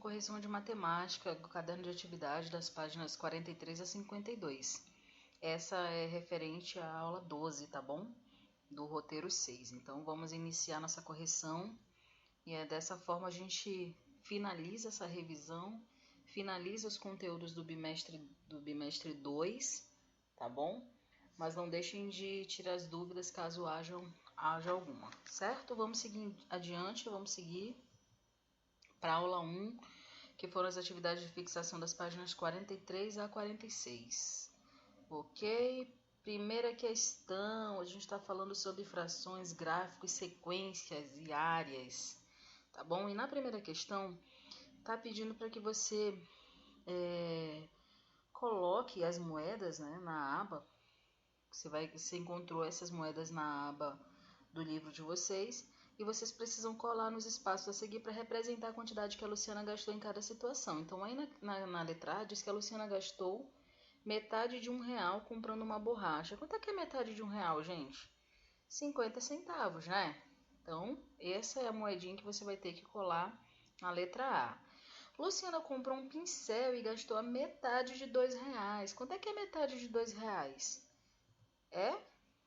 correção de matemática, do caderno de atividade das páginas 43 a 52. Essa é referente à aula 12, tá bom? Do roteiro 6. Então vamos iniciar nossa correção e dessa forma a gente finaliza essa revisão, finaliza os conteúdos do bimestre 2, tá bom? Mas não deixem de tirar as dúvidas caso haja alguma, certo? Vamos seguir adiante, vamos seguir para a aula 1, que foram as atividades de fixação das páginas 43 a 46. Ok? Primeira questão, a gente está falando sobre frações, gráficos, sequências e áreas, tá bom? E na primeira questão, tá pedindo para que você coloque as moedas, né, na aba. Você encontrou essas moedas na aba do livro de vocês e vocês precisam colar nos espaços a seguir para representar a quantidade que a Luciana gastou em cada situação. Então aí na letra A diz que a Luciana gastou metade de R$1 comprando uma borracha. Quanto é que é metade de R$1, gente? 50 centavos, né? Então, essa é a moedinha que você vai ter que colar na letra A. Luciana comprou um pincel e gastou a metade de R$2. Quanto é que é metade de R$2? É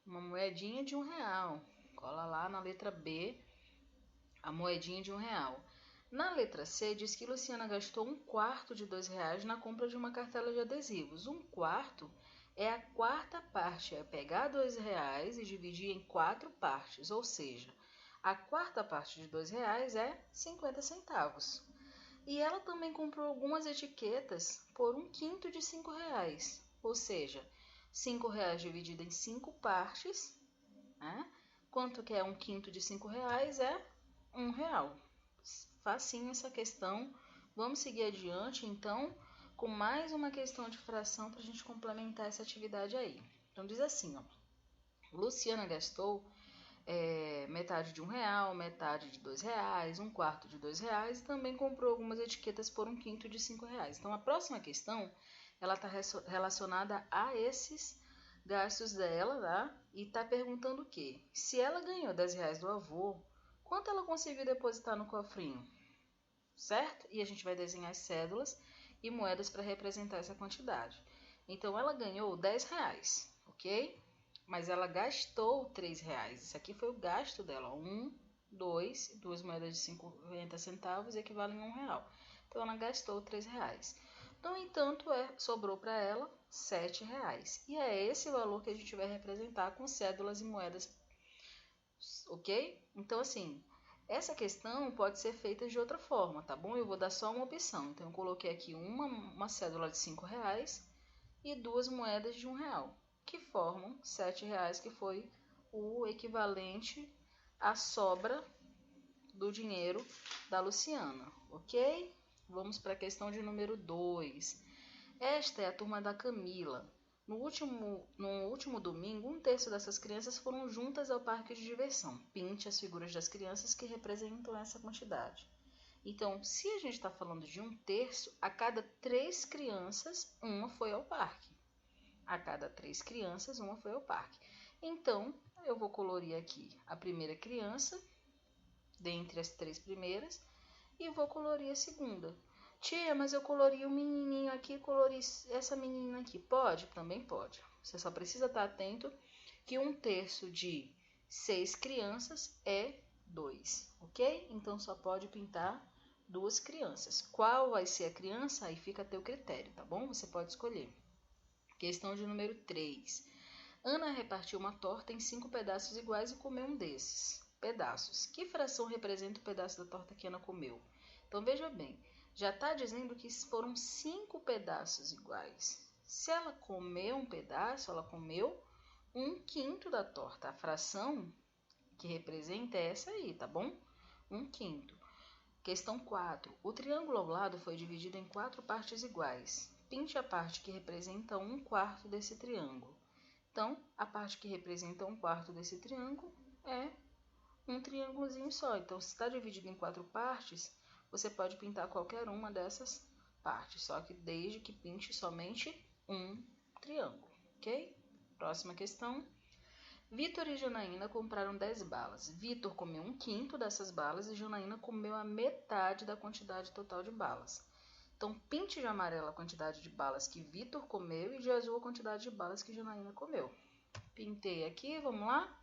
uma moedinha de R$1. Cola lá na letra B a moedinha de R$1. Na letra C, diz que Luciana gastou 1/4 de R$2 na compra de uma cartela de adesivos. 1/4 é a quarta parte, é pegar R$2 e dividir em 4 partes, ou seja, a quarta parte de R$2 é 50 centavos. E ela também comprou algumas etiquetas por 1/5 de R$5, ou seja, R$5 dividido em 5 partes, né? Quanto que é 1/5 de R$5? É R$1. Facinho essa questão. Vamos seguir adiante, então, com mais uma questão de fração para a gente complementar essa atividade aí. Então, diz assim, ó. Luciana gastou metade de R$1, metade de R$2, 1/4 de R$2 e também comprou algumas etiquetas por 1/5 de R$5. Então, a próxima questão, ela está relacionada a esses gastos dela, tá? E está perguntando o quê? Se ela ganhou R$10 do avô, quanto ela conseguiu depositar no cofrinho? Certo? E a gente vai desenhar as cédulas e moedas para representar essa quantidade. Então, ela ganhou R$10, ok? Mas ela gastou R$3. Isso aqui foi o gasto dela. 1, 2, duas moedas de 50 centavos equivalem a R$1. Então, ela gastou R$3. No entanto, sobrou para ela R$7. E é esse valor que a gente vai representar com cédulas e moedas, ok? Então, assim, essa questão pode ser feita de outra forma, tá bom? Eu vou dar só uma opção. Então, eu coloquei aqui uma cédula de R$5 e duas moedas de R$1, que formam R$7, que foi o equivalente à sobra do dinheiro da Luciana, ok? Vamos para a questão de número 2. Esta é a turma da Camila. No último domingo, 1/3 dessas crianças foram juntas ao parque de diversão. Pinte as figuras das crianças que representam essa quantidade. Então, se a gente está falando de 1/3, a cada 3 crianças, uma foi ao parque. A cada 3 crianças, uma foi ao parque. Então, eu vou colorir aqui a primeira criança, dentre as 3 primeiras, e vou colorir a segunda. Tia, mas eu colori o menininho aqui, colori essa menina aqui. Pode? Também pode. Você só precisa estar atento que 1/3 de 6 crianças é 2, ok? Então, só pode pintar 2 crianças. Qual vai ser a criança? Aí fica a teu critério, tá bom? Você pode escolher. Questão de número 3. Ana repartiu uma torta em 5 pedaços iguais e comeu um desses pedaços. Que fração representa o pedaço da torta que Ana comeu? Então, veja bem. Já está dizendo que foram 5 pedaços iguais. Se ela comeu um pedaço, ela comeu 1/5 da torta. A fração que representa é essa aí, tá bom? 1/5. Questão 4. O triângulo ao lado foi dividido em 4 partes iguais. Pinte a parte que representa 1/4 desse triângulo. Então, a parte que representa 1/4 desse triângulo é um triângulozinho só. Então, se está dividido em 4 partes, você pode pintar qualquer uma dessas partes, só que desde que pinte somente um triângulo, ok? Próxima questão. Vitor e Janaína compraram 10 balas. Vitor comeu 1/5 dessas balas e Janaína comeu a metade da quantidade total de balas. Então, pinte de amarelo a quantidade de balas que Vitor comeu e de azul a quantidade de balas que Janaína comeu. Pintei aqui, vamos lá?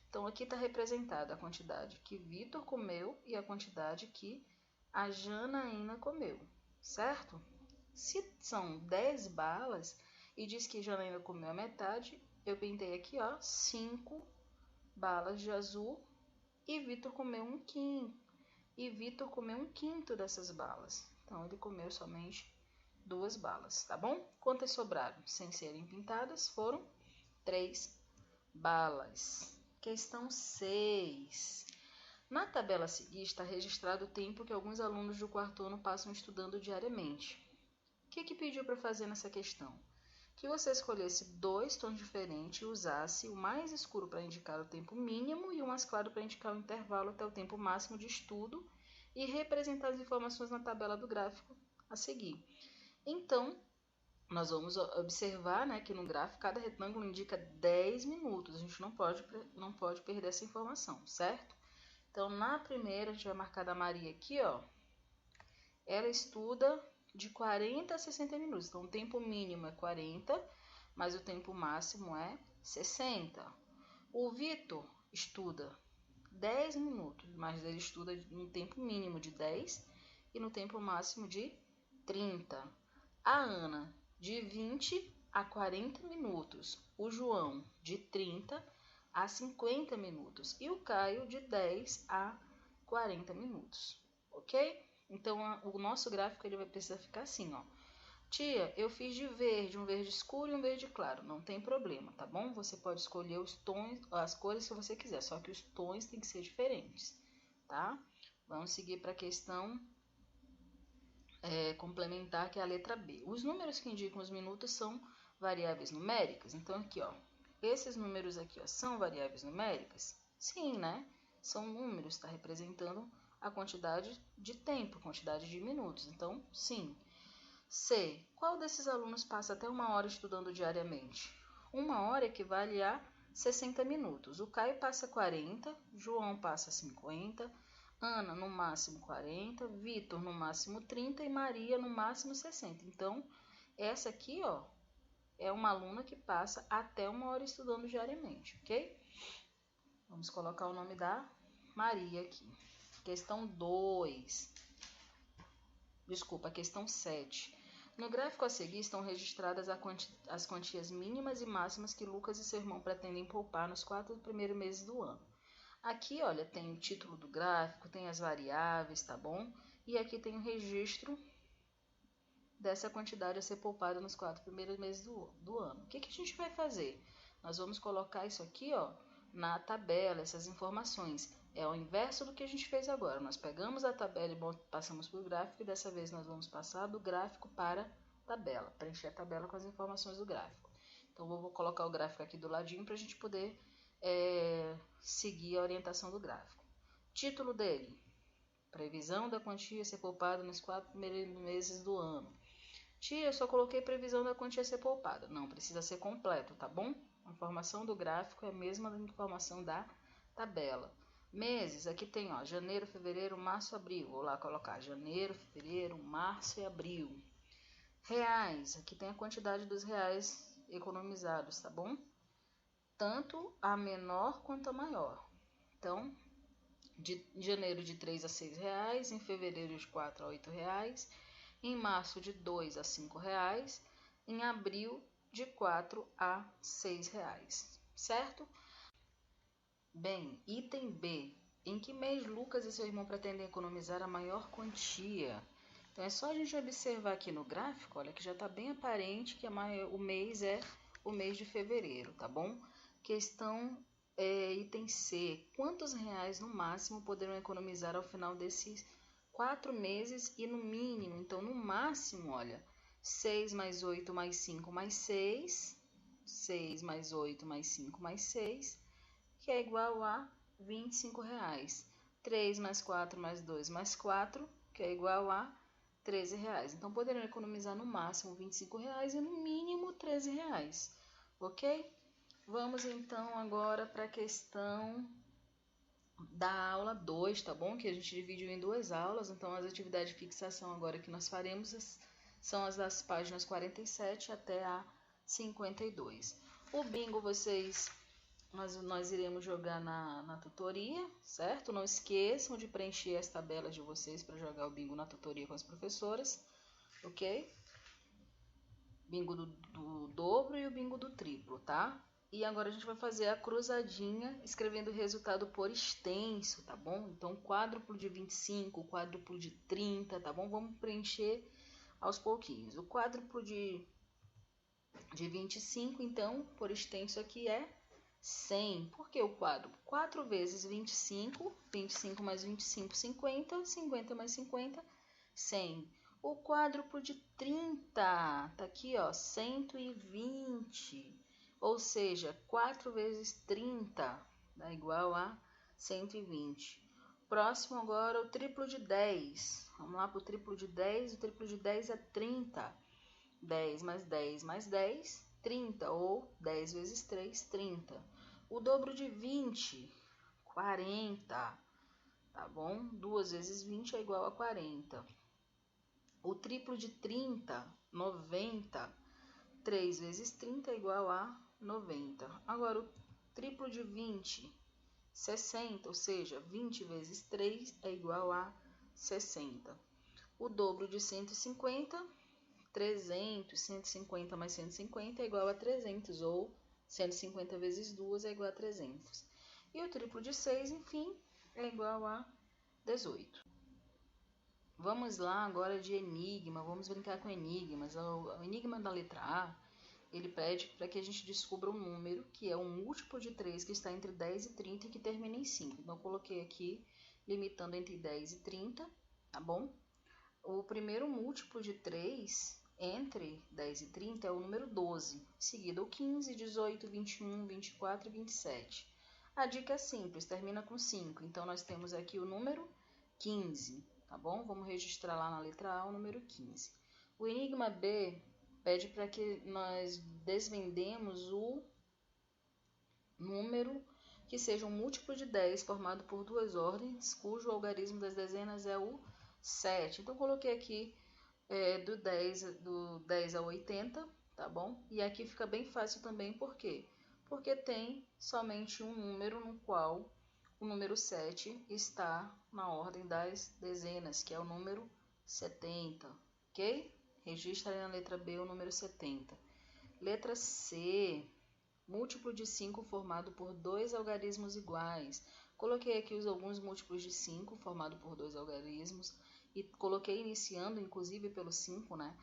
Então, aqui está representada a quantidade que Vitor comeu e a quantidade que a Janaína comeu, certo? Se são 10 balas e diz que Janaína comeu a metade, eu pintei aqui, ó, 5 balas de azul e Vitor comeu 1/5. E Vitor comeu 1/5 dessas balas. Então, ele comeu somente 2 balas, tá bom? Quantas sobraram? Sem serem pintadas, foram 3 balas. Questão 6. Na tabela a seguir está registrado o tempo que alguns alunos do quarto ano passam estudando diariamente. O que pediu para fazer nessa questão? Que você escolhesse 2 tons diferentes e usasse o mais escuro para indicar o tempo mínimo e o mais claro para indicar o intervalo até o tempo máximo de estudo e representar as informações na tabela do gráfico a seguir. Então, nós vamos observar, né, que no gráfico cada retângulo indica 10 minutos. A gente não pode perder essa informação, certo? Então, na primeira, a gente vai marcar da Maria aqui, ó. Ela estuda de 40 a 60 minutos. Então, o tempo mínimo é 40, mas o tempo máximo é 60. O Vitor estuda 10 minutos, mas ele estuda no tempo mínimo de 10 e no tempo máximo de 30. A Ana, de 20 a 40 minutos. O João, de 30 a 50 minutos. E o Caio, de 10 a 40 minutos. Ok? Então, o nosso gráfico ele vai precisar ficar assim, ó. Tia, eu fiz de verde, um verde escuro e um verde claro. Não tem problema, tá bom? Você pode escolher os tons, as cores que você quiser, só que os tons têm que ser diferentes, tá? Vamos seguir para a questão complementar, que é a letra B. Os números que indicam os minutos são variáveis numéricas. Então, aqui, ó, esses números aqui, ó, são variáveis numéricas? Sim, né? São números, está representando a quantidade de tempo, quantidade de minutos. Então, sim. C. Qual desses alunos passa até 1 hora estudando diariamente? 1 hora equivale a 60 minutos. O Caio passa 40, João passa 50, Ana no máximo 40, Vitor no máximo 30 e Maria no máximo 60. Então, essa aqui, ó, é uma aluna que passa até 1 hora estudando diariamente, ok? Vamos colocar o nome da Maria aqui. Questão 2. Desculpa, questão 7. No gráfico a seguir estão registradas as quantias mínimas e máximas que Lucas e seu irmão pretendem poupar nos 4 primeiros meses do ano. Aqui, olha, tem o título do gráfico, tem as variáveis, tá bom? E aqui tem o registro dessa quantidade a ser poupada nos 4 primeiros meses do ano. O que a gente vai fazer? Nós vamos colocar isso aqui, ó, na tabela, essas informações. É o inverso do que a gente fez agora. Nós pegamos a tabela e passamos para o gráfico, e dessa vez nós vamos passar do gráfico para a tabela, preencher a tabela com as informações do gráfico. Então, eu vou colocar o gráfico aqui do ladinho para a gente poder seguir a orientação do gráfico. Título dele: previsão da quantia a ser poupada nos 4 primeiros meses do ano. Tia, eu só coloquei previsão da quantia a ser poupada. Não, precisa ser completo, tá bom? A informação do gráfico é a mesma da informação da tabela. Meses, aqui tem, ó, janeiro, fevereiro, março, abril. Vou lá colocar janeiro, fevereiro, março e abril. Reais, aqui tem a quantidade dos reais economizados, tá bom? Tanto a menor quanto a maior. Então, de janeiro de 3 a 6 reais, em fevereiro de 4 a 8 reais, em março de 2 a 5 reais, em abril de 4 a 6 reais, certo? Bem, item B. Em que mês Lucas e seu irmão pretendem economizar a maior quantia? Então, é só a gente observar aqui no gráfico, olha, que já está bem aparente que o mês é o mês de fevereiro, tá bom? Questão item C. Quantos reais no máximo poderão economizar ao final desses 4 meses e no mínimo? Então, no máximo, olha, 6 mais 8 mais 5 mais 6, 6 mais 8 mais 5 mais 6, que é igual a 25 reais. 3 mais 4 mais 2 mais 4, que é igual a 13 reais. Então, poderão economizar no máximo 25 reais e no mínimo 13 reais, ok? Vamos então agora para a questão da aula 2, tá bom? Que a gente dividiu em 2 aulas, então as atividades de fixação agora que nós faremos são as das páginas 47 até a 52. O bingo nós iremos jogar na tutoria, certo? Não esqueçam de preencher as tabelas de vocês para jogar o bingo na tutoria com as professoras, ok? Bingo do dobro e o bingo do triplo, tá? E agora a gente vai fazer a cruzadinha escrevendo o resultado por extenso, tá bom? Então, quádruplo de 25, quádruplo de 30, tá bom? Vamos preencher aos pouquinhos. O quádruplo de 25, então, por extenso aqui é 100. Por que o quádruplo? 4 vezes 25, 25 mais 25, 50, 50 mais 50, 100. O quádruplo de 30, tá aqui, ó, 120. Ou seja, 4 vezes 30 dá igual a 120. Próximo agora, o triplo de 10. Vamos lá para o triplo de 10. O triplo de 10 é 30. 10 mais 10 mais 10, 30. Ou 10 vezes 3, 30. O dobro de 20, 40. Tá bom? 2 vezes 20 é igual a 40. O triplo de 30, 90. 3 vezes 30 é igual a 90. Agora, o triplo de 20, 60, ou seja, 20 vezes 3 é igual a 60. O dobro de 150, 300. 150 mais 150 é igual a 300, ou 150 vezes 2 é igual a 300. E o triplo de 6, enfim, é igual a 18. Vamos lá agora de enigma, vamos brincar com enigmas. O enigma da letra A, ele pede para que a gente descubra um número que é um múltiplo de 3 que está entre 10 e 30 e que termina em 5. Então, eu coloquei aqui, limitando entre 10 e 30, tá bom? O primeiro múltiplo de 3 entre 10 e 30 é o número 12, em seguida o 15, 18, 21, 24 e 27. A dica é simples, termina com 5, então nós temos aqui o número 15. Tá bom? Vamos registrar lá na letra A o número 15. O enigma B pede para que nós desvendemos o número que seja um múltiplo de 10 formado por duas ordens, cujo algarismo das dezenas é o 7. Então, coloquei aqui do 10 a 80, tá bom? E aqui fica bem fácil também, por quê? Porque tem somente um número no qual o número 7 está na ordem das dezenas, que é o número 70, ok? Registra aí na letra B o número 70. Letra C, múltiplo de 5 formado por dois algarismos iguais. Coloquei aqui alguns múltiplos de 5 formado por dois algarismos e coloquei iniciando, inclusive, pelo 5, né?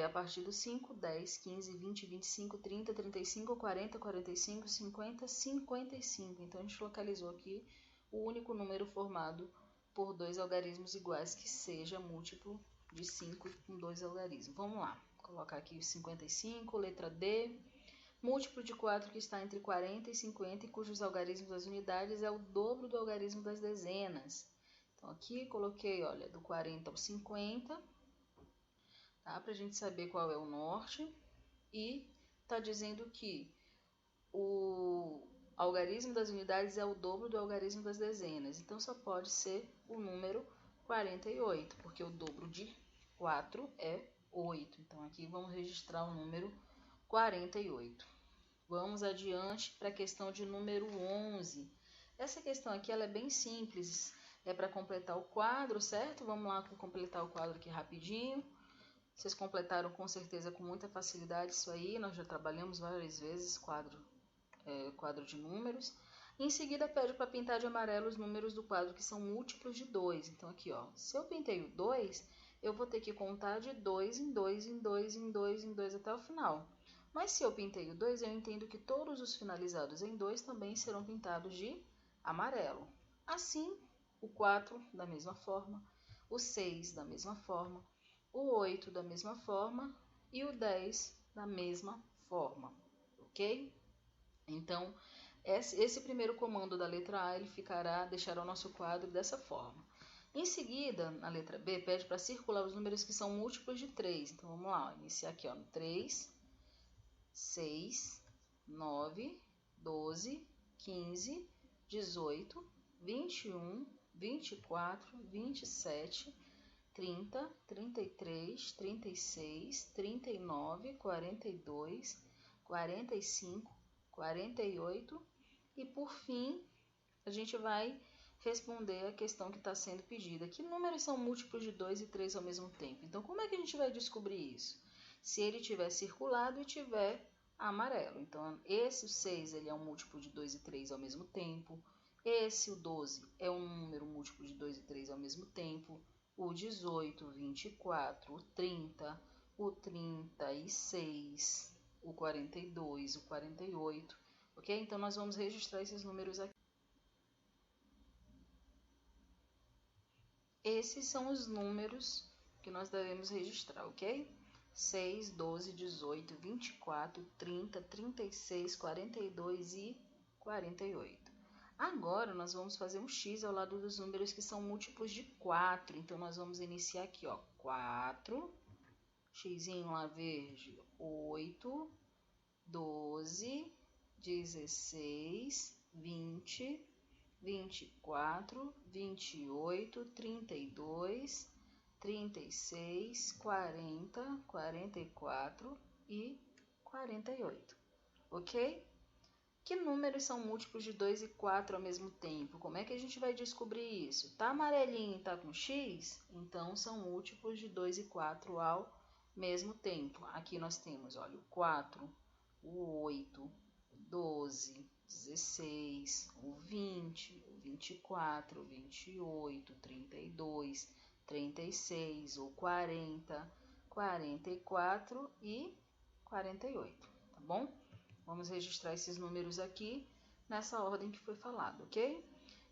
A partir do 5, 10, 15, 20, 25, 30, 35, 40, 45, 50, 55. Então, a gente localizou aqui o único número formado por dois algarismos iguais que seja múltiplo de 5 com dois algarismos. Vamos lá, vou colocar aqui 55, letra D. Múltiplo de 4 que está entre 40 e 50 e cujos algarismos das unidades é o dobro do algarismo das dezenas. Então, aqui coloquei, olha, do 40 ao 50, tá? Para a gente saber qual é o norte. E está dizendo que o algarismo das unidades é o dobro do algarismo das dezenas. Então, só pode ser o número 48, porque o dobro de 4 é 8. Então, aqui vamos registrar o número 48. Vamos adiante para a questão de número 11. Essa questão aqui ela é bem simples. É para completar o quadro, certo? Vamos lá completar o quadro aqui rapidinho. Vocês completaram com certeza com muita facilidade isso aí. Nós já trabalhamos várias vezes quadro de números. Em seguida, pede para pintar de amarelo os números do quadro que são múltiplos de 2. Então, aqui, ó, se eu pintei o 2, eu vou ter que contar de 2 em 2, em 2, em 2, em 2 até o final. Mas se eu pintei o 2, eu entendo que todos os finalizados em 2 também serão pintados de amarelo. Assim, o 4 da mesma forma, o 6 da mesma forma, o 8 da mesma forma e o 10 da mesma forma, ok? Então, esse primeiro comando da letra A, ele deixará o nosso quadro dessa forma. Em seguida, na letra B, pede para circular os números que são múltiplos de 3. Então, vamos lá, iniciar aqui, ó, no 3, 6, 9, 12, 15, 18, 21, 24, 27, 30, 33, 36, 39, 42, 45, 48 e por fim a gente vai responder a questão que está sendo pedida. Que números são múltiplos de 2 e 3 ao mesmo tempo? Então, como é que a gente vai descobrir isso? Se ele tiver circulado e tiver amarelo. Então, esse o 6 ele é um múltiplo de 2 e 3 ao mesmo tempo. Esse, o 12, é um número múltiplo de 2 e 3 ao mesmo tempo. O 18, o 24, o 30, o 36, o 42, o 48. Ok? Então, nós vamos registrar esses números aqui. Esses são os números que nós devemos registrar, ok? 6, 12, 18, 24, 30, 36, 42 e 48. Agora, nós vamos fazer um X ao lado dos números que são múltiplos de 4. Então, nós vamos iniciar aqui, ó, 4, Xzinho lá verde, 8, 12, 16, 20, 24, 28, 32, 36, 40, 44 e 48, ok? Que números são múltiplos de 2 e 4 ao mesmo tempo? Como é que a gente vai descobrir isso? Tá amarelinho e tá com X? Então, são múltiplos de 2 e 4 ao mesmo tempo. Aqui nós temos, olha, o 4, o 8, o 12, 16, o 20, o 24, o 28, 32, 36, o 40, 44 e 48, tá bom? Vamos registrar esses números aqui nessa ordem que foi falado, ok?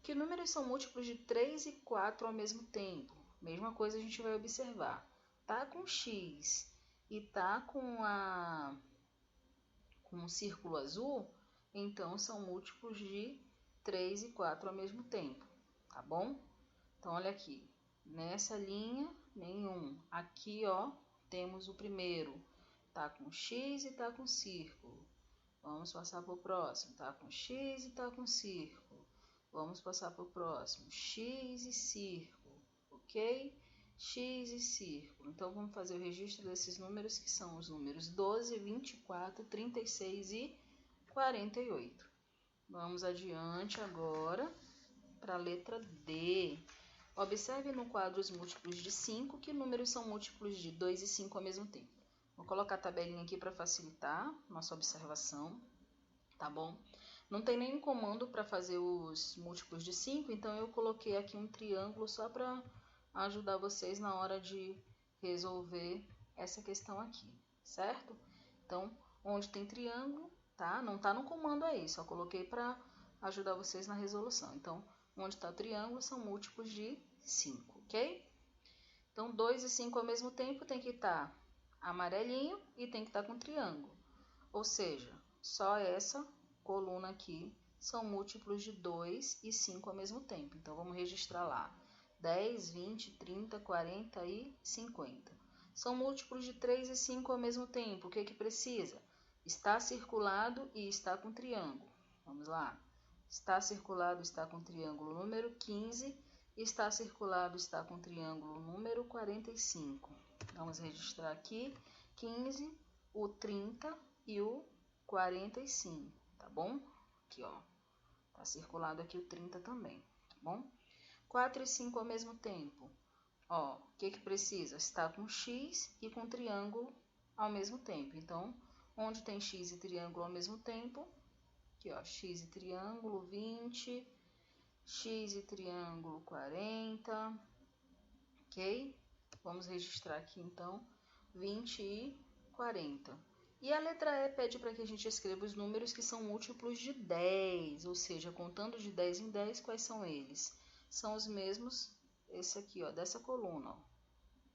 Que números são múltiplos de 3 e 4 ao mesmo tempo? Mesma coisa a gente vai observar. Tá com X e tá com um círculo azul, então são múltiplos de 3 e 4 ao mesmo tempo, tá bom? Então, olha aqui, nessa linha, nenhum. Aqui, ó, temos o primeiro, tá com X e tá com círculo. Vamos passar para o próximo, tá com X e tá com círculo. Vamos passar para o próximo, X e círculo, ok? X e círculo. Então, vamos fazer o registro desses números, que são os números 12, 24, 36 e 48. Vamos adiante agora para a letra D. Observe no quadro os múltiplos de 5, que números são múltiplos de 2 e 5 ao mesmo tempo. Vou colocar a tabelinha aqui para facilitar nossa observação, tá bom? Não tem nenhum comando para fazer os múltiplos de 5, então eu coloquei aqui um triângulo só para ajudar vocês na hora de resolver essa questão aqui, certo? Então, onde tem triângulo, tá? Não tá no comando aí, só coloquei para ajudar vocês na resolução. Então, onde está o triângulo são múltiplos de 5, ok? Então, 2 e 5 ao mesmo tempo tem que estar amarelinho e tem que estar com triângulo. Ou seja, só essa coluna aqui são múltiplos de 2 e 5 ao mesmo tempo. Então, vamos registrar lá. 10, 20, 30, 40 e 50. São múltiplos de 3 e 5 ao mesmo tempo. O que precisa? Está circulado e está com triângulo. Vamos lá. Está circulado, está com triângulo número 15. Está circulado, está com triângulo número 45. Vamos registrar aqui 15, o 30 e o 45, tá bom? Aqui, ó. Tá circulado aqui o 30 também, tá bom? 4 e 5 ao mesmo tempo. Ó, o que precisa? Está com X e com triângulo ao mesmo tempo. Então, onde tem X e triângulo ao mesmo tempo, aqui, ó, X e triângulo 20, X e triângulo 40, ok? Vamos registrar aqui, então, 20 e 40. E a letra E pede para que a gente escreva os números que são múltiplos de 10, ou seja, contando de 10 em 10, quais são eles? São os mesmos, esse aqui, ó, dessa coluna, ó.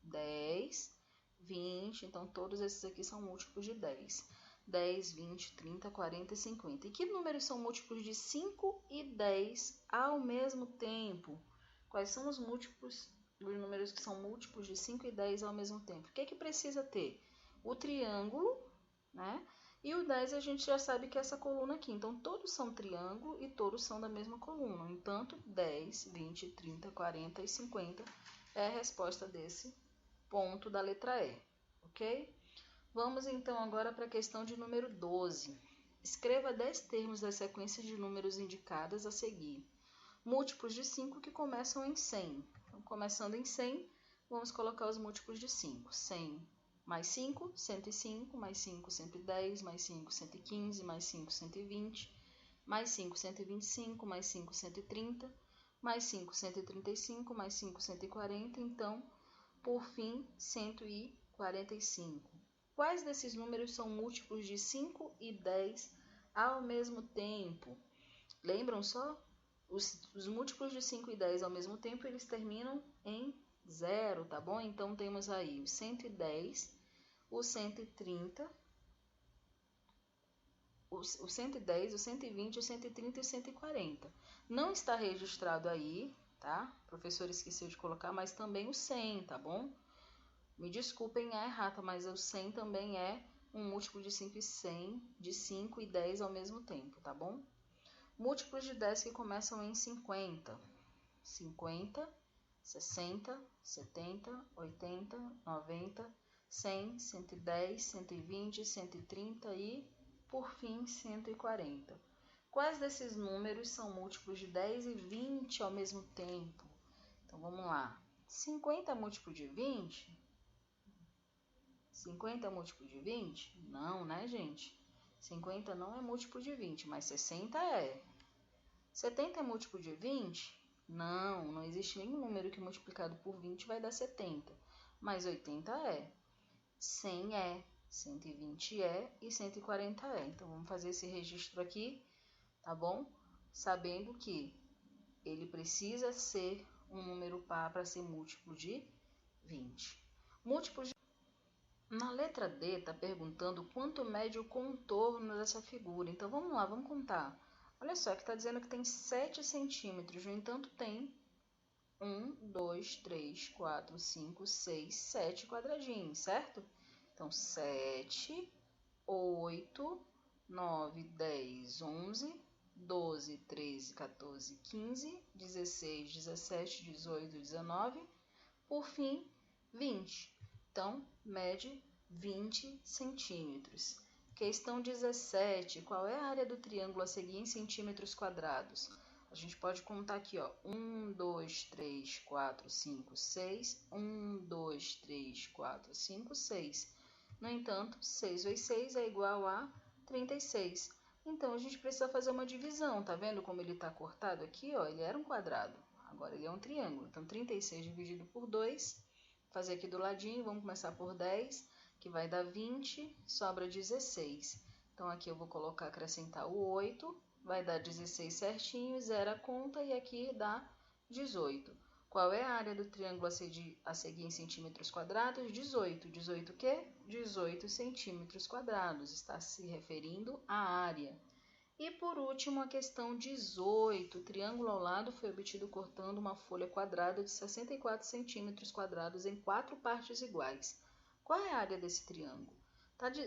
10, 20, então todos esses aqui são múltiplos de 10. 10, 20, 30, 40 e 50. E que números são múltiplos de 5 e 10 ao mesmo tempo? Quais são os múltiplos dos números que são múltiplos de 5 e 10 ao mesmo tempo? O que precisa ter? O triângulo, né? E o 10 a gente já sabe que é essa coluna aqui. Então, todos são triângulo e todos são da mesma coluna. No entanto, 10, 20, 30, 40 e 50 é a resposta desse ponto da letra E, ok? Vamos então agora para a questão de número 12. Escreva 10 termos da sequência de números indicadas a seguir. Múltiplos de 5 que começam em 100. Então, começando em 100, vamos colocar os múltiplos de 5. 100 mais 5, 105, mais 5, 110, mais 5, 115, mais 5, 120, mais 5, 125, mais 5, 130, mais 5, 135, mais 5, 140, então, por fim, 145. Quais desses números são múltiplos de 5 e 10 ao mesmo tempo? Lembram só? Os múltiplos de 5 e 10 ao mesmo tempo, eles terminam em 0, tá bom? Então, temos aí o 110, o 130, o 110, o 120, o 130 e o 140. Não está registrado aí, tá? O professor esqueceu de colocar, mas também o 100, tá bom? Me desculpem a errata, mas o 100 também é um múltiplo de 5 e 100, de 5 e 10 ao mesmo tempo, tá bom? Múltiplos de 10 que começam em 50. 50, 60, 70, 80, 90, 100, 110, 120, 130 e, por fim, 140. Quais desses números são múltiplos de 10 e 20 ao mesmo tempo? Então, vamos lá. 50 é múltiplo de 20? 50 é múltiplo de 20? Não, né, gente? 50 não é múltiplo de 20, mas 60 é. 70 é múltiplo de 20? Não, não existe nenhum número que multiplicado por 20 vai dar 70. Mas 80 é. 100 é, 120 é e 140 é. Então, vamos fazer esse registro aqui, tá bom? Sabendo que ele precisa ser um número par para ser múltiplo de 20. Múltiplos de... Na letra D, está perguntando quanto mede o contorno dessa figura. Então, vamos lá, vamos contar. Olha só, que está dizendo que tem 7 centímetros, no entanto, tem 1, 2, 3, 4, 5, 6, 7 quadradinhos, certo? Então, 7, 8, 9, 10, 11, 12, 13, 14, 15, 16, 17, 18, 19, por fim, 20. Então, mede 20 centímetros. Questão 17. Qual é a área do triângulo a seguir em centímetros quadrados? A gente pode contar aqui, ó. 1, 2, 3, 4, 5, 6. 1, 2, 3, 4, 5, 6. No entanto, 6 vezes 6 é igual a 36. Então, a gente precisa fazer uma divisão. Tá vendo como ele está cortado aqui? Ó? Ele era um quadrado. Agora, ele é um triângulo. Então, 36 dividido por 2. Vou fazer aqui do ladinho. Vamos começar por 10. Que vai dar 20, sobra 16. Então, aqui eu vou colocar, acrescentar o 8, vai dar 16 certinho, zero a conta, e aqui dá 18. Qual é a área do triângulo a seguir em centímetros quadrados? 18. 18 o quê? 18 centímetros quadrados. Está se referindo à área. E, por último, a questão 18. O triângulo ao lado foi obtido cortando uma folha quadrada de 64 centímetros quadrados em 4 partes iguais. Qual é a área desse triângulo?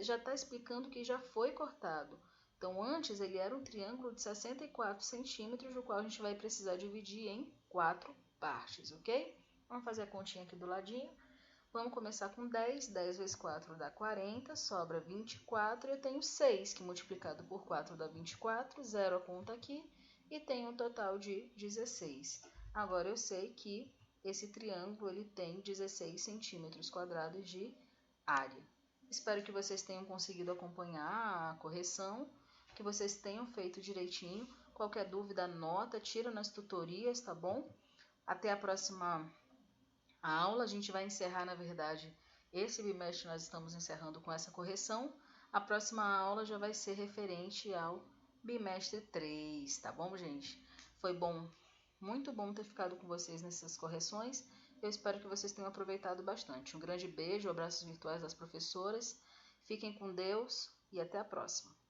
Já está explicando que já foi cortado. Então, antes ele era um triângulo de 64 centímetros, do qual a gente vai precisar dividir em 4 partes, ok? Vamos fazer a continha aqui do ladinho. Vamos começar com 10. 10 vezes 4 dá 40, sobra 24. E eu tenho 6, que multiplicado por 4 dá 24, zero a conta aqui. E tenho um total de 16. Agora, eu sei que esse triângulo ele tem 16 centímetros quadrados de área. Espero que vocês tenham conseguido acompanhar a correção, que vocês tenham feito direitinho. Qualquer dúvida, anota, tira nas tutorias, tá bom? Até a próxima aula. A gente vai encerrar, na verdade, esse bimestre nós estamos encerrando com essa correção. A próxima aula já vai ser referente ao bimestre 3, tá bom, gente? Foi bom, muito bom ter ficado com vocês nessas correções. Eu espero que vocês tenham aproveitado bastante. Um grande beijo, abraços virtuais das professoras. Fiquem com Deus e até a próxima.